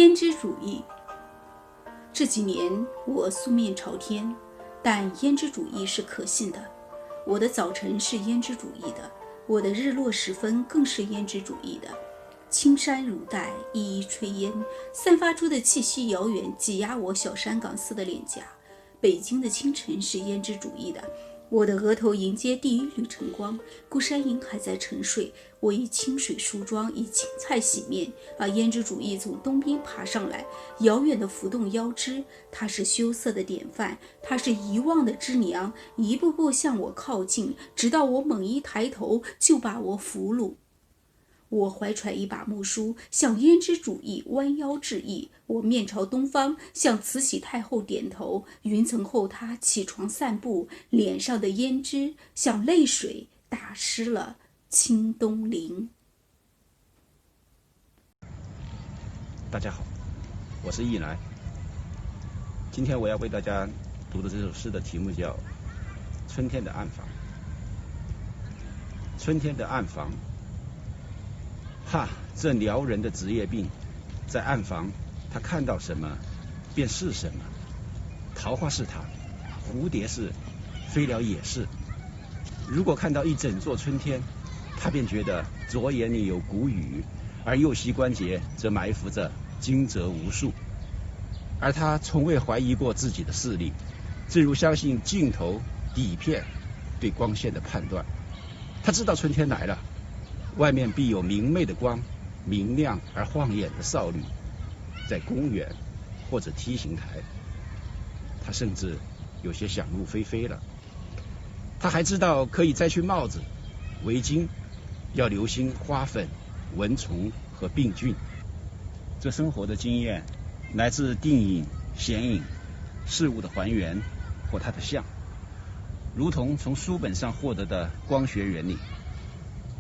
胭脂主义。这几年我素面朝天，但胭脂主义是可信的。我的早晨是胭脂主义的，我的日落时分更是胭脂主义的。青山如黛，一一炊烟，散发出的气息遥远，挤压我小山岗似的脸颊。北京的清晨是胭脂主义的，我的额头迎接第一缕晨光，孤山鹰还在沉睡，我以清水梳妆，以青菜洗面，而胭脂主义从东边爬上来，遥远地浮动腰肢，它是羞涩的典范，它是遗忘的之娘，一步步向我靠近，直到我猛一抬头就把我俘虏。我怀揣一把木梳，向胭脂主义弯腰致意。我面朝东方，向慈禧太后点头。云层后，她起床散步，脸上的胭脂像泪水打湿了清东陵。大家好，我是易来。今天我要为大家读的这首诗的题目叫《春天的暗房》。春天的暗房，哈，这撩人的职业病，在暗房，他看到什么，便是什么。桃花是他，蝴蝶是，飞鸟也是。如果看到一整座春天，他便觉得左眼里有谷雨，而右膝关节则埋伏着惊蛰无数。而他从未怀疑过自己的视力，正如相信镜头、底片对光线的判断。他知道春天来了，外面必有明媚的光，明亮而晃眼的少女，在公园或者梯形台。他甚至有些想入非非了。他还知道可以摘去帽子、围巾，要留心花粉、蚊虫和病菌。这生活的经验来自定影、显影、事物的还原或它的像，如同从书本上获得的光学原理。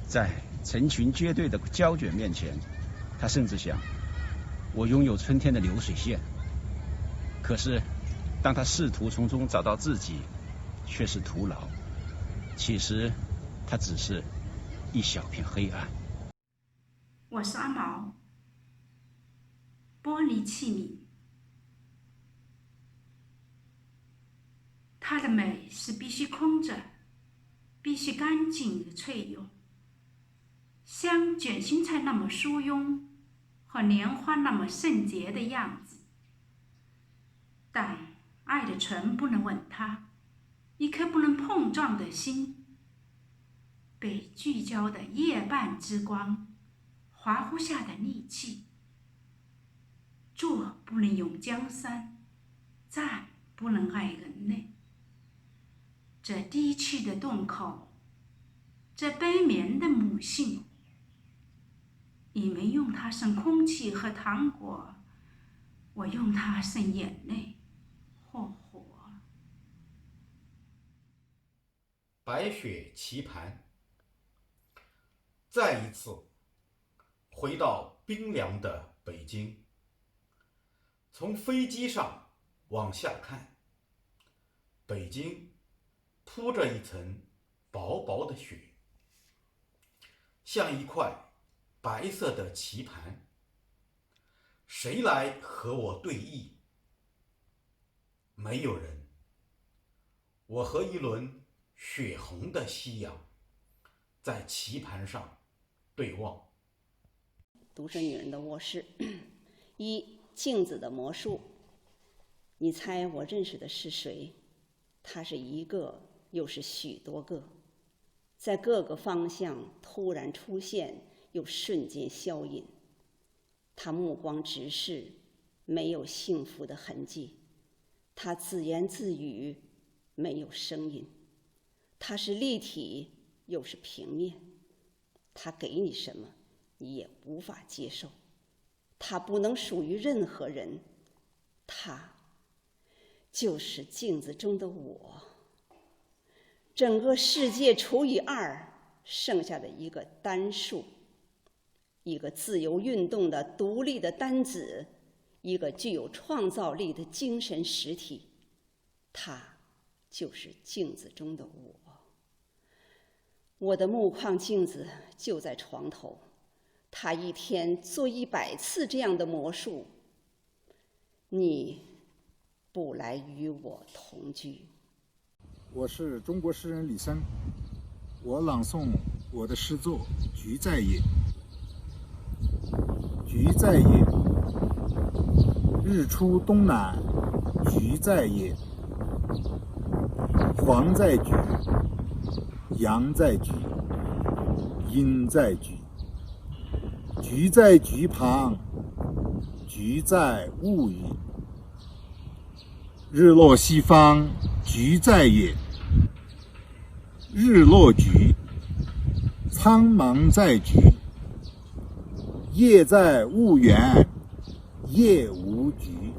在成群结队的胶卷面前，他甚至想，我拥有春天的流水线。可是当他试图从中找到自己，却是徒劳。其实他只是一小片黑暗。我是阿毛。玻璃器皿，它的美是必须空着，必须干净的翠釉，像卷心菜那么疏庸，和莲花那么圣洁的样子。但爱的唇不能吻它，一颗不能碰撞的心，被聚焦的夜半之光划乎下的戾气。坐不能咏江山，站不能爱人类。这低气的洞口，这悲眠的母性，你们用它生空气和糖果，我用它生眼泪或火。白雪棋盘，再一次回到冰凉的北京。从飞机上往下看，北京铺着一层薄薄的雪，像一块白色的棋盘。谁来和我对弈？没有人。我和一轮血红的夕阳在棋盘上对望。独身女人的卧室。一，镜子的魔术。你猜我认识的是谁？他是一个，又是许多个，在各个方向突然出现，又瞬间消隐。他目光直视，没有幸福的痕迹。他自言自语，没有声音。他是立体，又是平面。他给你什么，你也无法接受。他不能属于任何人，他就是镜子中的我。整个世界除以2，剩下的一个单数，一个自由运动的独立的单子，一个具有创造力的精神实体。他就是镜子中的我。我的木框镜子就在床头，他一天做100次这样的魔术，你不来与我同居。我是中国诗人李绅，我朗诵我的诗作《菊在野》。菊在野，日出东南，菊在野。黄在菊，阳在菊，阴在菊。菊在菊旁，菊在物语。日落西方，菊在野。日落菊，苍茫在菊。夜在婺源，夜无菊。